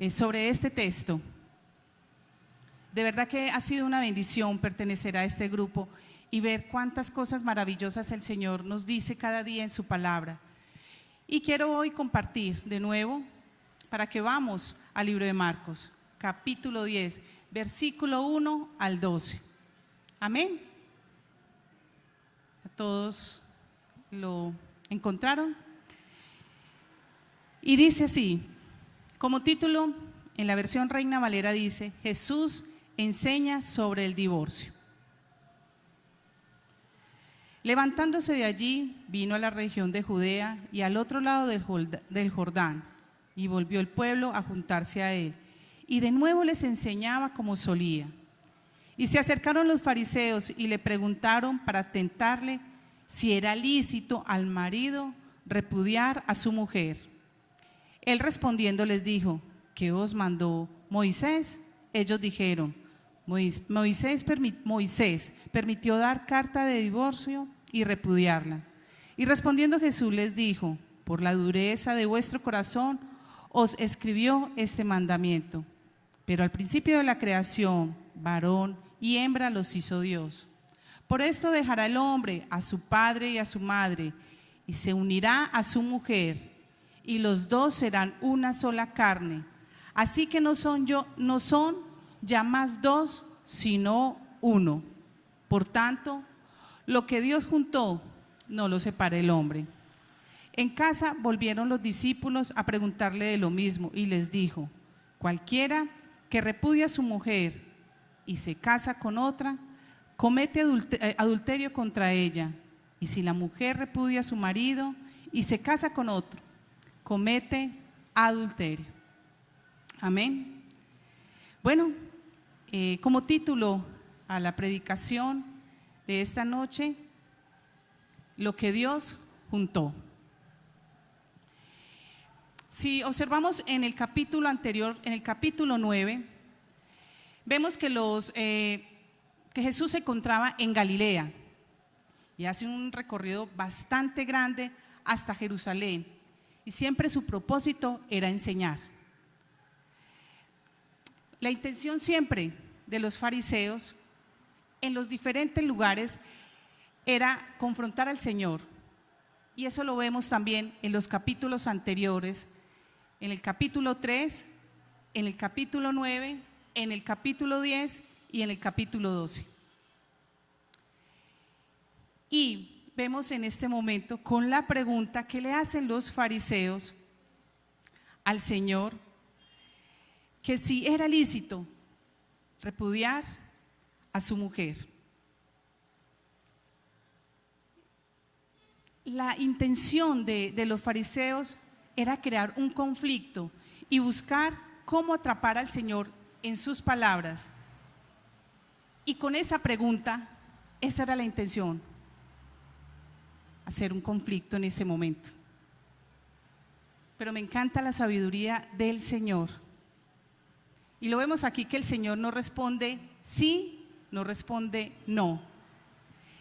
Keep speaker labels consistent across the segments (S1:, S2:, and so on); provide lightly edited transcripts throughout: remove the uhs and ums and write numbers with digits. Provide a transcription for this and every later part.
S1: sobre este texto. De verdad que ha sido una bendición pertenecer a este grupo y ver cuántas cosas maravillosas el Señor nos dice cada día en su palabra. Y quiero hoy compartir de nuevo para que vamos al libro de Marcos, capítulo 10, versículo 1 al 12. Amén. ¿A todos lo encontraron? Y dice así, como título en la versión Reina Valera dice: Jesús enseña sobre el divorcio. Levantándose de allí, vino a la región de Judea y al otro lado del Jordán, y volvió el pueblo a juntarse a él, y de nuevo les enseñaba como solía. Y se acercaron los fariseos y le preguntaron para tentarle si era lícito al marido repudiar a su mujer. Él respondiendo les dijo: ¿qué os mandó Moisés? Ellos dijeron: Moisés permitió dar carta de divorcio y repudiarla. Y respondiendo Jesús les dijo: por la dureza de vuestro corazón os escribió este mandamiento. Pero al principio de la creación, varón y hembra los hizo Dios. Por esto dejará el hombre a su padre y a su madre, y se unirá a su mujer, y los dos serán una sola carne. Así que no son ya más dos, sino uno. Por tanto, lo que Dios juntó, no lo separe el hombre. En casa volvieron los discípulos a preguntarle de lo mismo, y les dijo: cualquiera que repudia a su mujer y se casa con otra, comete adulterio contra ella. Y si la mujer repudia a su marido y se casa con otro, comete adulterio. Amén. Bueno, como título a la predicación de esta noche, lo que Dios juntó. Si observamos en el capítulo anterior, en el capítulo 9, vemos que Jesús se encontraba en Galilea y hace un recorrido bastante grande hasta Jerusalén, y siempre su propósito era enseñar. La intención siempre de los fariseos en los diferentes lugares era confrontar al Señor, y eso lo vemos también en los capítulos anteriores, en el capítulo 3, en el capítulo 9, en el capítulo 10 y en el capítulo 12. Y vemos en este momento con la pregunta que le hacen los fariseos al Señor, que si era lícito repudiar a su mujer. La intención de los fariseos era crear un conflicto y buscar cómo atrapar al Señor en sus palabras. Y con esa pregunta, esa era la intención, hacer un conflicto en ese momento. Pero me encanta la sabiduría del Señor. Y lo vemos aquí que el Señor no responde sí, no responde no.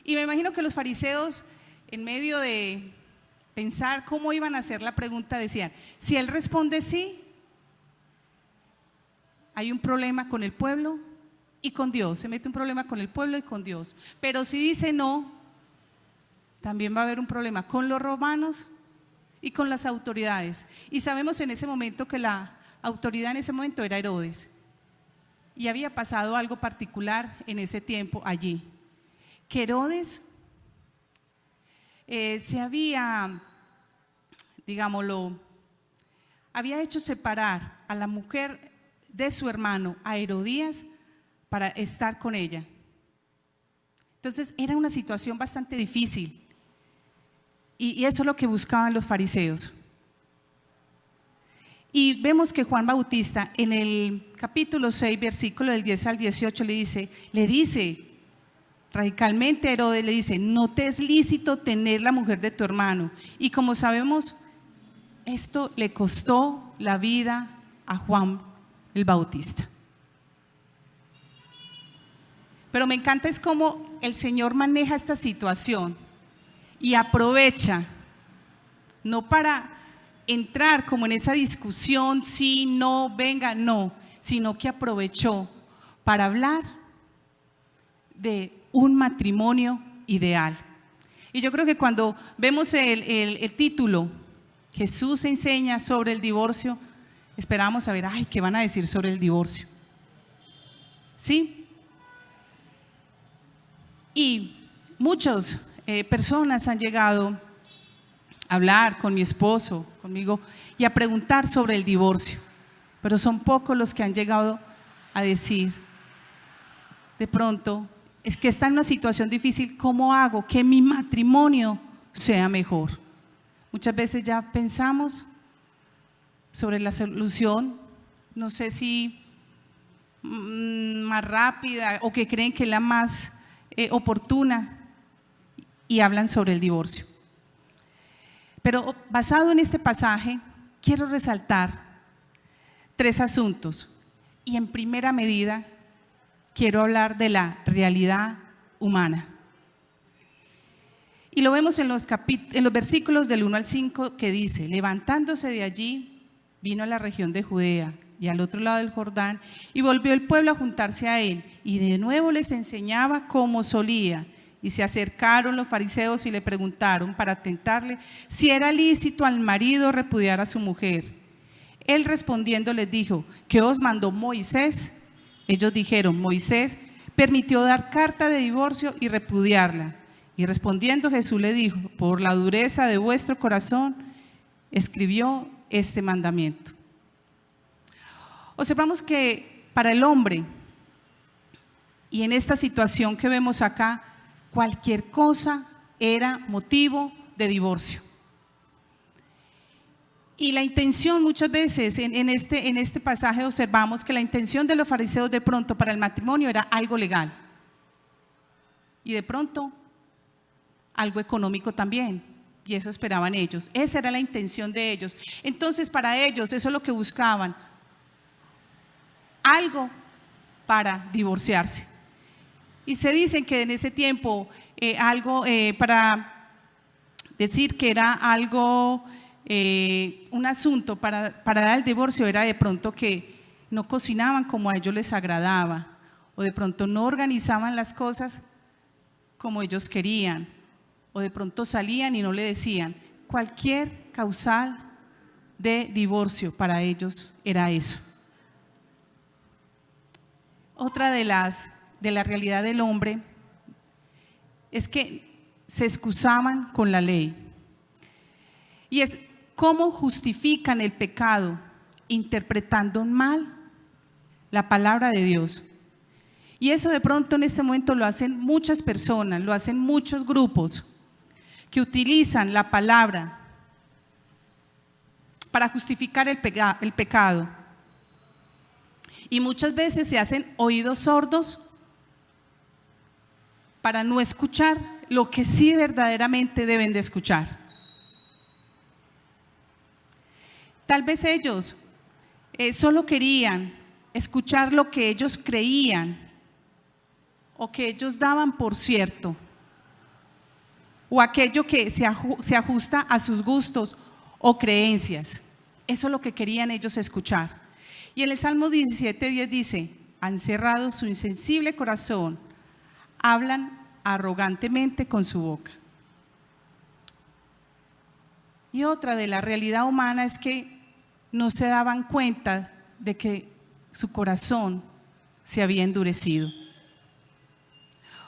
S1: Y me imagino que los fariseos, en medio de pensar cómo iban a hacer la pregunta, decían: si Él responde sí, hay un problema con el pueblo y con Dios, se mete un problema con el pueblo y con Dios. Pero si dice no, también va a haber un problema con los romanos y con las autoridades. Y sabemos en ese momento que la autoridad en ese momento era Herodes, y había pasado algo particular en ese tiempo allí, que Herodes se había, digámoslo, había hecho separar a la mujer de su hermano, a Herodías, para estar con ella. Entonces era una situación bastante difícil, y eso es lo que buscaban los fariseos. Y vemos que Juan Bautista en el capítulo 6, versículo del 10 al 18 le dice radicalmente a Herodes, le dice: no te es lícito tener la mujer de tu hermano. Y como sabemos, esto le costó la vida a Juan el Bautista. Pero me encanta es cómo el Señor maneja esta situación y aprovecha, no para entrar como en esa discusión, sí, no, venga, no, sino que aprovechó para hablar de un matrimonio ideal. Y yo creo que cuando vemos el título, Jesús enseña sobre el divorcio, esperamos saber, ay, ¿qué van a decir sobre el divorcio? ¿Sí? Y muchas personas han llegado a hablar con mi esposo, conmigo, y a preguntar sobre el divorcio, pero son pocos los que han llegado a decir, de pronto, es que está en una situación difícil, ¿cómo hago que mi matrimonio sea mejor? Muchas veces ya pensamos sobre la solución, no sé si más rápida o que creen que es la más oportuna, y hablan sobre el divorcio. Pero basado en este pasaje, quiero resaltar 3 asuntos, y en primera medida quiero hablar de la realidad humana. Y lo vemos en los versículos del 1 al 5 que dice, levantándose de allí, vino a la región de Judea y al otro lado del Jordán, y volvió el pueblo a juntarse a él, y de nuevo les enseñaba como solía. Y se acercaron los fariseos y le preguntaron para tentarle si era lícito al marido repudiar a su mujer. Él respondiendo les dijo, ¿qué os mandó Moisés? Ellos dijeron, Moisés permitió dar carta de divorcio y repudiarla. Y respondiendo Jesús le dijo, por la dureza de vuestro corazón escribió este mandamiento. Observamos que para el hombre, y en esta situación que vemos acá, cualquier cosa era motivo de divorcio. Y la intención muchas veces en este pasaje observamos que la intención de los fariseos de pronto para el matrimonio era algo legal y de pronto algo económico también, y eso esperaban ellos, esa era la intención de ellos. Entonces para ellos eso es lo que buscaban, algo para divorciarse. Y se dicen que en ese tiempo algo para decir que era algo, un asunto para dar el divorcio era de pronto que no cocinaban como a ellos les agradaba, o de pronto no organizaban las cosas como ellos querían, o de pronto salían y no le decían. Cualquier causal de divorcio para ellos era eso. Otra de la realidad del hombre es que se excusaban con la ley, y es cómo justifican el pecado interpretando mal la palabra de Dios. Y eso de pronto en este momento lo hacen muchas personas, lo hacen muchos grupos que utilizan la palabra para justificar el pecado. Y muchas veces se hacen oídos sordos para no escuchar lo que sí verdaderamente deben de escuchar. Tal vez ellos solo querían escuchar lo que ellos creían o que ellos daban por cierto, o aquello que se ajusta a sus gustos o creencias. Eso es lo que querían ellos escuchar. Y en el Salmo 17:10 dice, han cerrado su insensible corazón, hablan arrogantemente con su boca. Y otra de la realidad humana es que no se daban cuenta de que su corazón se había endurecido.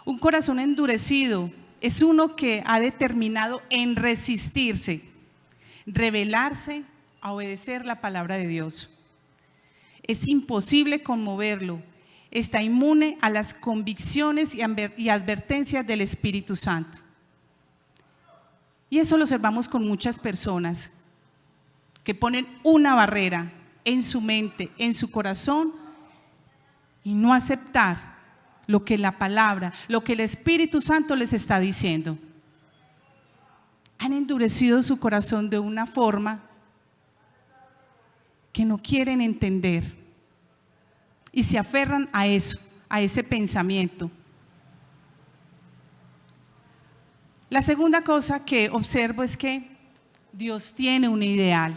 S1: Un corazón endurecido es uno que ha determinado en resistirse, rebelarse a obedecer la palabra de Dios. Es imposible conmoverlo, está inmune a las convicciones y advertencias del Espíritu Santo. Y eso lo observamos con muchas personas que ponen una barrera en su mente, en su corazón, y no aceptar lo que la palabra, lo que el Espíritu Santo les está diciendo. Han endurecido su corazón de una forma que no quieren entender y se aferran a eso, a ese pensamiento. La segunda cosa que observo es que Dios tiene un ideal.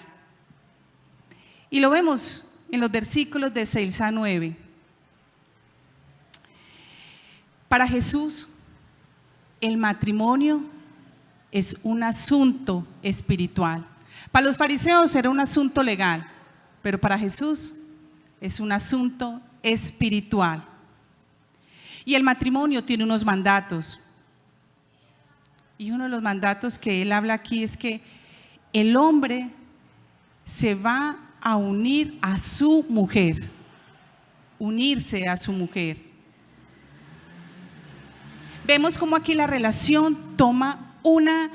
S1: Y lo vemos en los versículos de 6 a 9. Para Jesús, el matrimonio es un asunto espiritual. Para los fariseos era un asunto legal, pero para Jesús es un asunto espiritual. Y el matrimonio tiene unos mandatos. Y uno de los mandatos que él habla aquí es que el hombre se va a unir a su mujer, unirse a su mujer. Vemos cómo aquí la relación toma una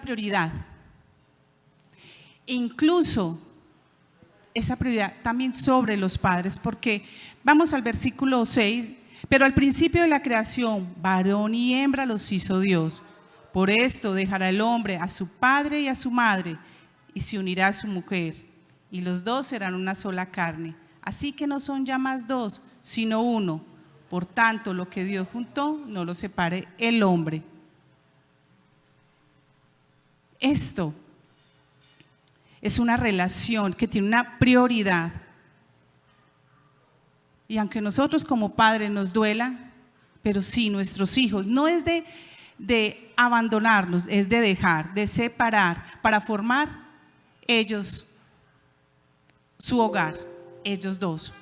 S1: prioridad. Incluso esa prioridad también sobre los padres, porque vamos al versículo 6, pero al principio de la creación, varón y hembra los hizo Dios. Por esto dejará el hombre a su padre y a su madre y se unirá a su mujer, y los dos serán una sola carne. Así que no son ya más dos, sino uno. Por tanto, lo que Dios juntó, no lo separe el hombre. Esto es una relación que tiene una prioridad. Y aunque nosotros como padres nos duela, pero sí, nuestros hijos, no es de abandonarnos, es de dejar, de separar, para formar ellos su hogar, ellos dos.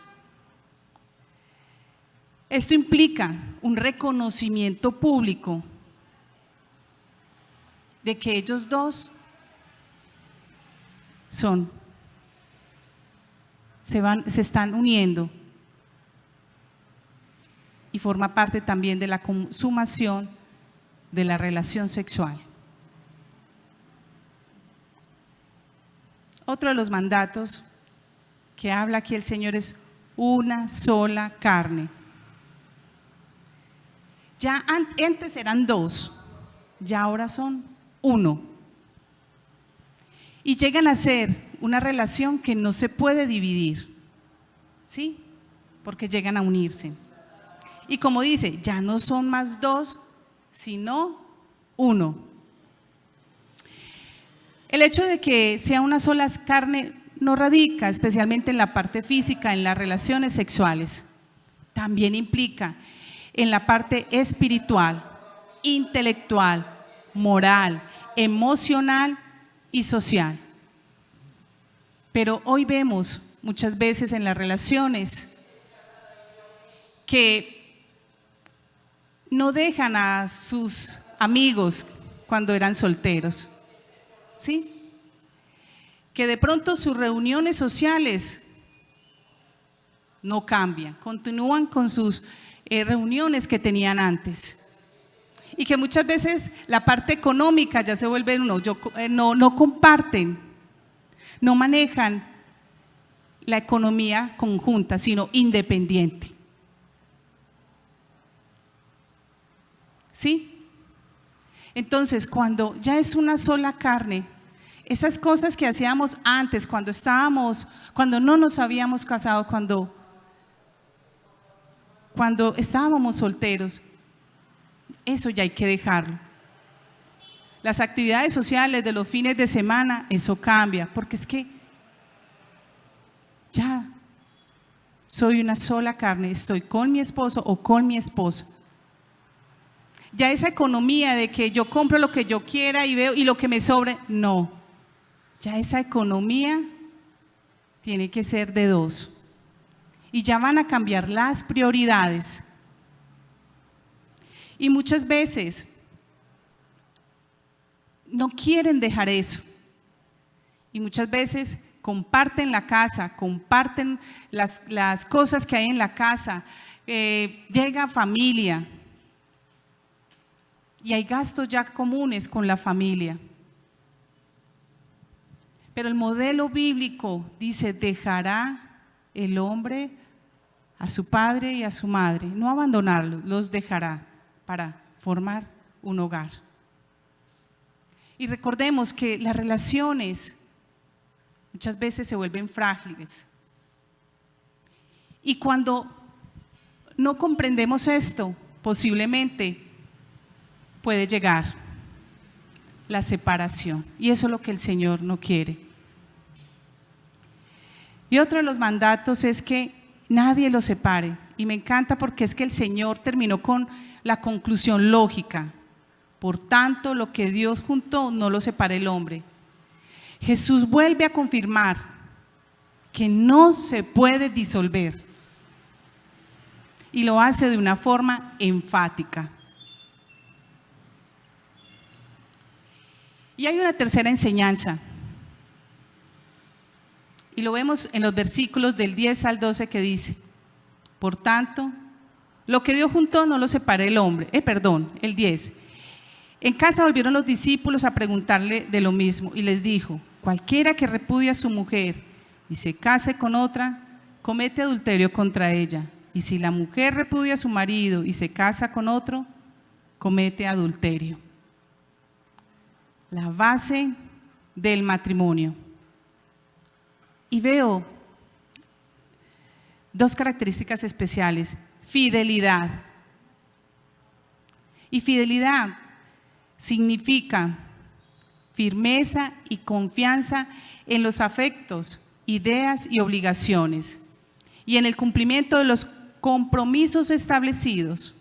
S1: Esto implica un reconocimiento público de que ellos dos se están uniendo, y forma parte también de la consumación de la relación sexual. Otro de los mandatos que habla aquí el Señor es una sola carne. Ya antes eran dos, ya ahora son uno. Y llegan a ser una relación que no se puede dividir, ¿sí? Porque llegan a unirse. Y como dice, ya no son más dos, sino uno. El hecho de que sea una sola carne no radica especialmente en la parte física, en las relaciones sexuales. También implica en la parte espiritual, intelectual, moral, emocional y social. Pero hoy vemos muchas veces en las relaciones que no dejan a sus amigos cuando eran solteros, ¿sí? Que de pronto sus reuniones sociales no cambian, continúan con sus reuniones que tenían antes. Y que muchas veces la parte económica ya se vuelve no comparten, no manejan la economía conjunta, sino independiente. ¿Sí? Entonces, cuando ya es una sola carne, esas cosas que hacíamos antes, cuando no nos habíamos casado, cuando estábamos solteros, eso ya hay que dejarlo. Las actividades sociales de los fines de semana, eso cambia, porque es que ya soy una sola carne, estoy con mi esposo o con mi esposa. Ya esa economía de que yo compro lo que yo quiera y veo y lo que me sobre, no. Ya esa economía tiene que ser de dos. Y ya van a cambiar las prioridades. Y muchas veces no quieren dejar eso. Y muchas veces comparten la casa, comparten las cosas que hay en la casa, llega familia. Y hay gastos ya comunes con la familia. Pero el modelo bíblico dice, dejará el hombre a su padre y a su madre, no abandonarlos, los dejará para formar un hogar. Y recordemos que las relaciones muchas veces se vuelven frágiles. Y cuando no comprendemos esto, posiblemente puede llegar la separación, y eso es lo que el Señor no quiere. Y otro de los mandatos es que nadie los separe. Y me encanta porque es que el Señor terminó con la conclusión lógica. Por tanto, lo que Dios juntó no lo separe el hombre. Jesús vuelve a confirmar que no se puede disolver. Y lo hace de una forma enfática. Y hay una tercera enseñanza. Y lo vemos en los versículos del 10 al 12 que dice: por tanto, lo que Dios juntó no lo separe el hombre. El 10. En casa volvieron los discípulos a preguntarle de lo mismo y les dijo: cualquiera que repudie a su mujer y se case con otra, comete adulterio contra ella. Y si la mujer repudia a su marido y se casa con otro, comete adulterio. La base del matrimonio. Y veo dos características especiales: fidelidad. Y fidelidad significa firmeza y confianza en los afectos, ideas y obligaciones, y en el cumplimiento de los compromisos establecidos.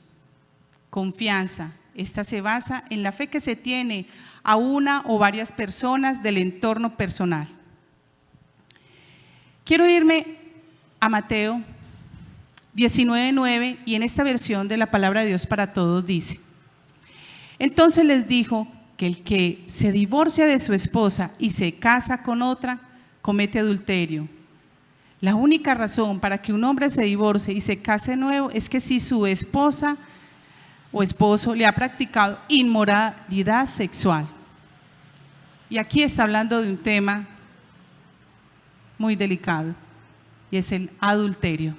S1: Confianza, esta se basa en la fe que se tiene a una o varias personas del entorno personal. Quiero irme a Mateo 19:9, y en esta versión de la palabra de Dios para todos dice: entonces les dijo que el que se divorcia de su esposa y se casa con otra, comete adulterio. La única razón para que un hombre se divorcie y se case de nuevo es que si su esposa o esposo le ha practicado inmoralidad sexual. Y aquí está hablando de un tema muy delicado, y es el adulterio.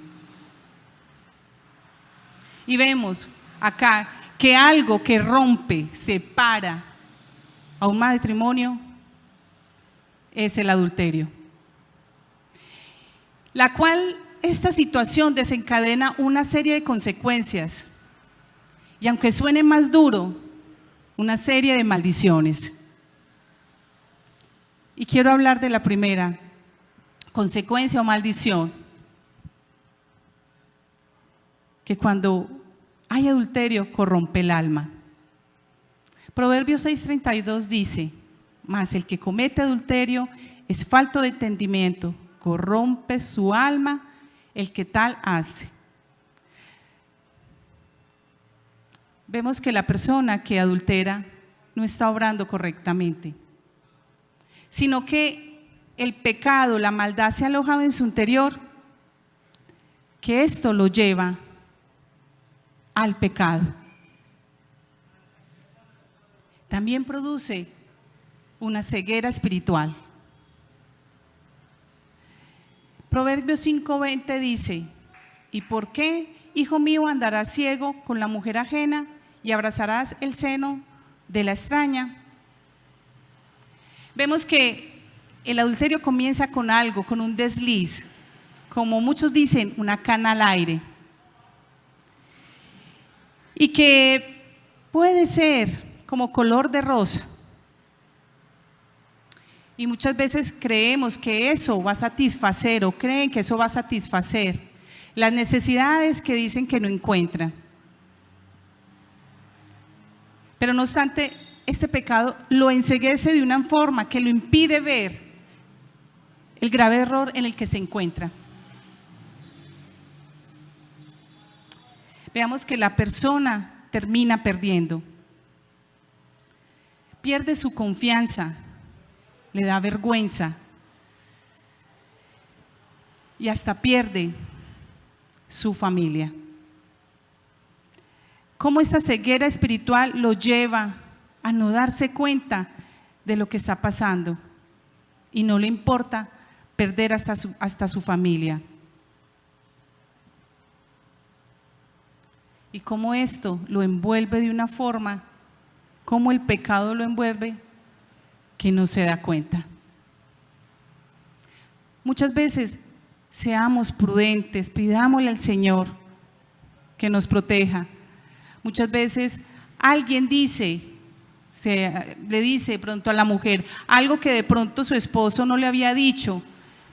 S1: Y vemos acá que algo que rompe, separa a un matrimonio es el adulterio, la cual esta situación desencadena una serie de consecuencias, y aunque suene más duro, una serie de maldiciones. Y quiero hablar de la primera consecuencia o maldición, que cuando hay adulterio corrompe el alma. Proverbios 6:32 dice: mas el que comete adulterio es falto de entendimiento, corrompe su alma el que tal hace. Vemos que la persona que adultera no está obrando correctamente, sino que el pecado, la maldad se ha alojado en su interior, que esto lo lleva al pecado. También produce una ceguera espiritual. Proverbios 5:20 dice: ¿y por qué, hijo mío, andarás ciego con la mujer ajena y abrazarás el seno de la extraña? Vemos que el adulterio comienza con algo, con un desliz, como muchos dicen, una cana al aire, y que puede ser como color de rosa. Y muchas veces creemos que eso va a satisfacer, o creen que eso va a satisfacer las necesidades que dicen que no encuentran. Pero no obstante, este pecado lo enceguece de una forma que lo impide ver el grave error en el que se encuentra. Veamos que la persona termina perdiendo. Pierde su confianza, le da vergüenza y hasta pierde su familia. Cómo esta ceguera espiritual lo lleva a no darse cuenta de lo que está pasando y no le importa perder hasta su familia. Y cómo esto lo envuelve de una forma, cómo el pecado lo envuelve, que no se da cuenta. Muchas veces seamos prudentes, pidámosle al Señor que nos proteja. Muchas veces alguien le dice pronto a la mujer algo que de pronto su esposo no le había dicho,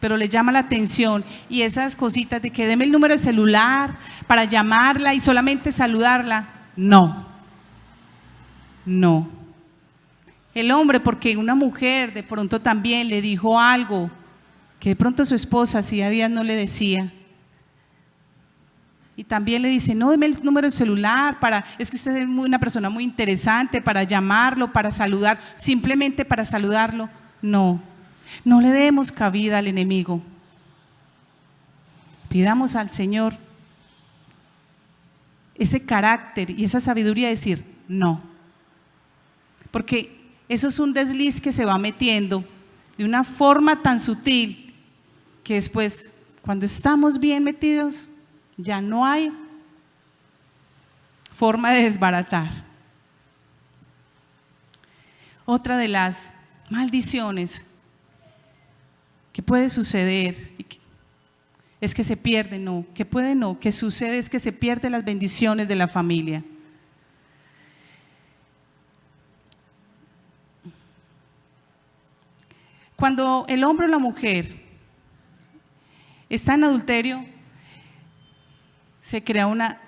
S1: pero le llama la atención, y esas cositas de que deme el número de celular para llamarla y solamente saludarla, no. El hombre, porque una mujer de pronto también le dijo algo que de pronto su esposa hacía días no le decía, y también le dice, no, deme el número de celular, es que usted es una persona muy interesante para llamarlo, para saludar, simplemente para saludarlo. No le demos cabida al enemigo. Pidamos al Señor ese carácter y esa sabiduría de decir no, porque eso es un desliz que se va metiendo de una forma tan sutil que después, cuando estamos bien metidos, ya no hay forma de desbaratar. Otra de las maldiciones que puede suceder es que se pierde, que sucede es que se pierden las bendiciones de la familia. Cuando el hombre o la mujer está en adulterio, se crea una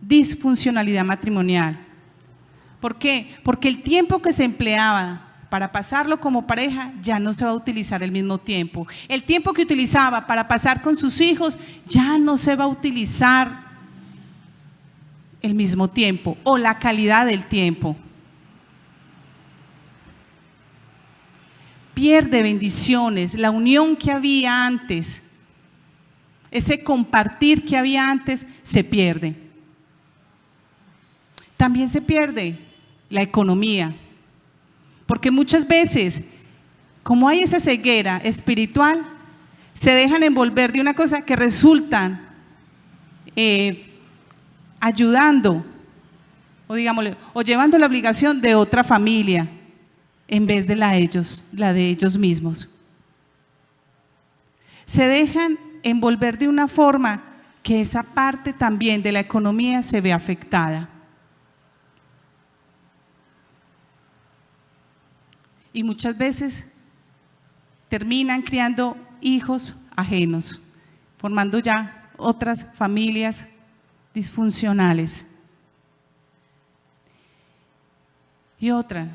S1: disfuncionalidad matrimonial. ¿Por qué? Porque el tiempo que se empleaba para pasarlo como pareja ya no se va a utilizar el mismo tiempo. El tiempo que utilizaba para pasar con sus hijos ya no se va a utilizar el mismo tiempo o la calidad del tiempo. Pierde bendiciones, la unión que había antes, ese compartir que había antes se pierde. También se pierde la economía, porque muchas veces, como hay esa ceguera espiritual, se dejan envolver de una cosa que resultan ayudando o llevando la obligación de otra familia en vez de la de ellos mismos. Se dejan envolver de una forma que esa parte también de la economía se ve afectada. Y muchas veces terminan criando hijos ajenos, formando ya otras familias disfuncionales. Y otra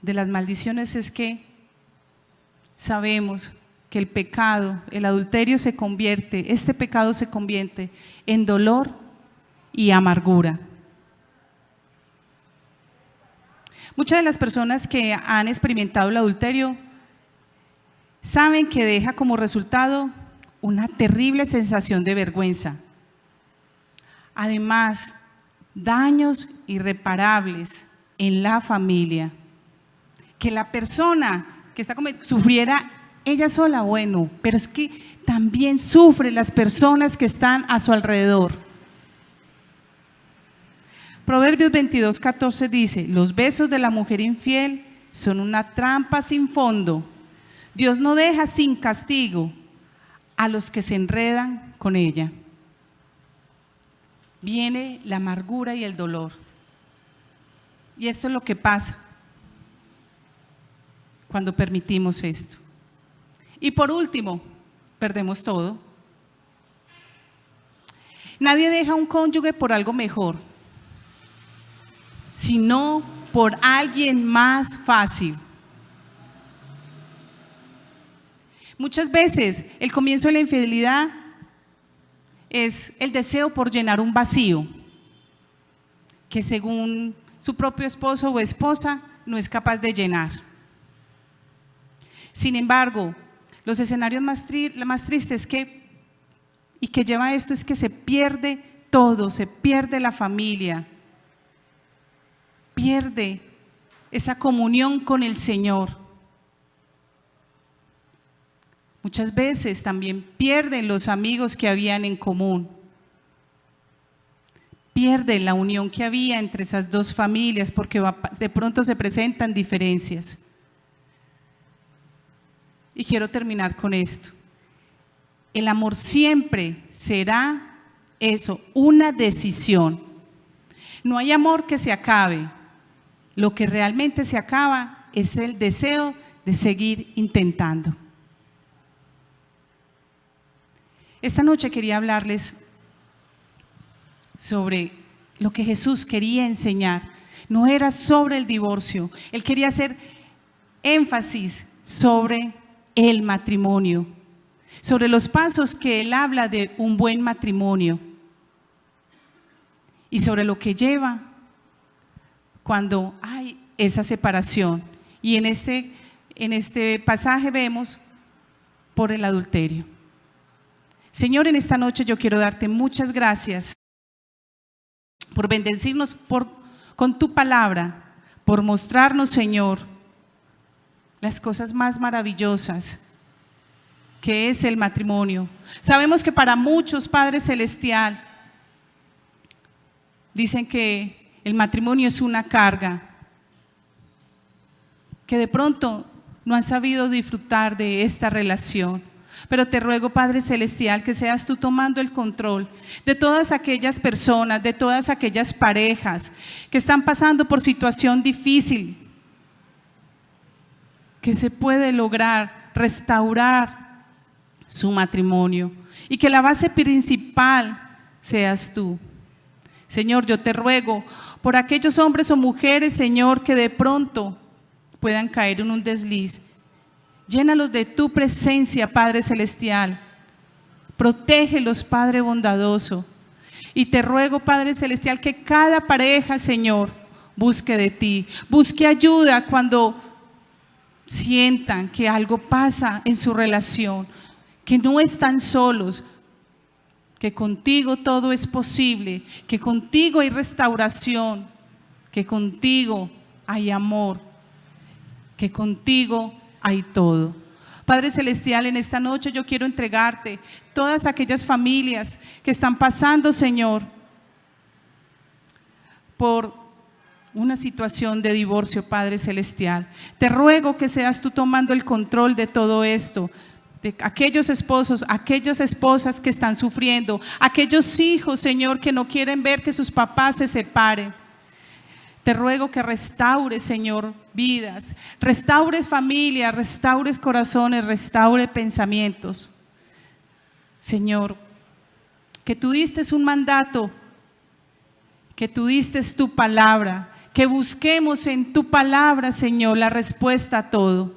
S1: de las maldiciones es que sabemos que el pecado, el adulterio este pecado se convierte en dolor y amargura. Muchas de las personas que han experimentado el adulterio saben que deja como resultado una terrible sensación de vergüenza. Además, daños irreparables en la familia. Que la persona que está sufriera ella sola, bueno, pero es que también sufren las personas que están a su alrededor. Proverbios 22:14 dice: los besos de la mujer infiel son una trampa sin fondo. Dios no deja sin castigo a los que se enredan con ella. Viene la amargura y el dolor. Y esto es lo que pasa cuando permitimos esto. Y por último, perdemos todo. Nadie deja un cónyuge por algo mejor, sino por alguien más fácil. Muchas veces el comienzo de la infidelidad es el deseo por llenar un vacío que según su propio esposo o esposa no es capaz de llenar. Sin embargo, los escenarios más tristes que lleva a esto es que se pierde todo, se pierde la familia, pierde esa comunión con el Señor. Muchas veces también pierden los amigos que habían en común, pierden la unión que había entre esas dos familias porque de pronto se presentan diferencias. Y quiero terminar con esto. El amor siempre será eso, una decisión. No hay amor que se acabe. Lo que realmente se acaba es el deseo de seguir intentando. Esta noche quería hablarles sobre lo que Jesús quería enseñar. No era sobre el divorcio, Él quería hacer énfasis sobre el matrimonio, sobre los pasos que Él habla de un buen matrimonio y sobre lo que lleva cuando hay esa separación. Y en este pasaje vemos por el adulterio. Señor, en esta noche yo quiero darte muchas gracias por bendecirnos con tu palabra, por mostrarnos, Señor, las cosas más maravillosas que es el matrimonio. Sabemos que para muchos, Padre Celestial, dicen que el matrimonio es una carga, que de pronto no han sabido disfrutar de esta relación. Pero te ruego, Padre Celestial, que seas tú tomando el control de todas aquellas personas, de todas aquellas parejas que están pasando por situación difícil, que se puede lograr restaurar su matrimonio y que la base principal seas tú. Señor, yo te ruego por aquellos hombres o mujeres, Señor, que de pronto puedan caer en un desliz. Llénalos de tu presencia, Padre Celestial. Protégelos, Padre bondadoso. Y te ruego, Padre Celestial, que cada pareja, Señor, busque de ti. Busque ayuda cuando sientan que algo pasa en su relación, que no están solos, que contigo todo es posible, que contigo hay restauración, que contigo hay amor, que contigo hay todo. Padre Celestial, en esta noche yo quiero entregarte todas aquellas familias que están pasando, Señor, por una situación de divorcio, Padre Celestial. Te ruego que seas tú tomando el control de todo esto, de aquellos esposos, aquellas esposas que están sufriendo, aquellos hijos, Señor, que no quieren ver que sus papás se separen. Te ruego que restaures, Señor, vidas, restaures familias, restaures corazones, restaure pensamientos. Señor, que tú diste un mandato, que tú diste tu palabra, que busquemos en tu palabra, Señor, la respuesta a todo.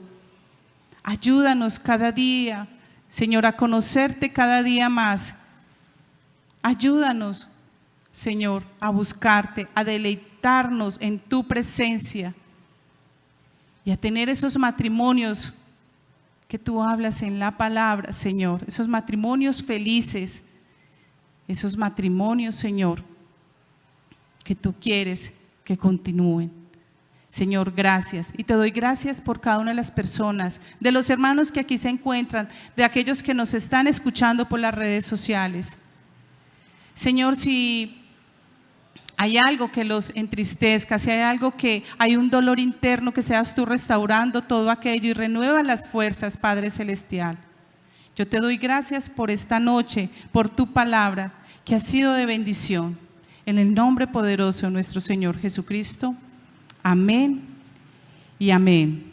S1: Ayúdanos cada día, Señor, a conocerte cada día más. Ayúdanos, Señor, a buscarte, a deleitarnos en tu presencia y a tener esos matrimonios que tú hablas en la palabra, Señor, esos matrimonios felices, esos matrimonios, Señor, que tú quieres que continúen. Señor, gracias, y te doy gracias por cada una de las personas, de los hermanos que aquí se encuentran, de aquellos que nos están escuchando por las redes sociales. Señor, si hay algo que los entristezca, si hay algo que hay un dolor interno, que seas tú restaurando todo aquello y renueva las fuerzas, Padre Celestial. Yo te doy gracias por esta noche, por tu palabra, que ha sido de bendición. En el nombre poderoso de nuestro Señor Jesucristo. Amén y amén.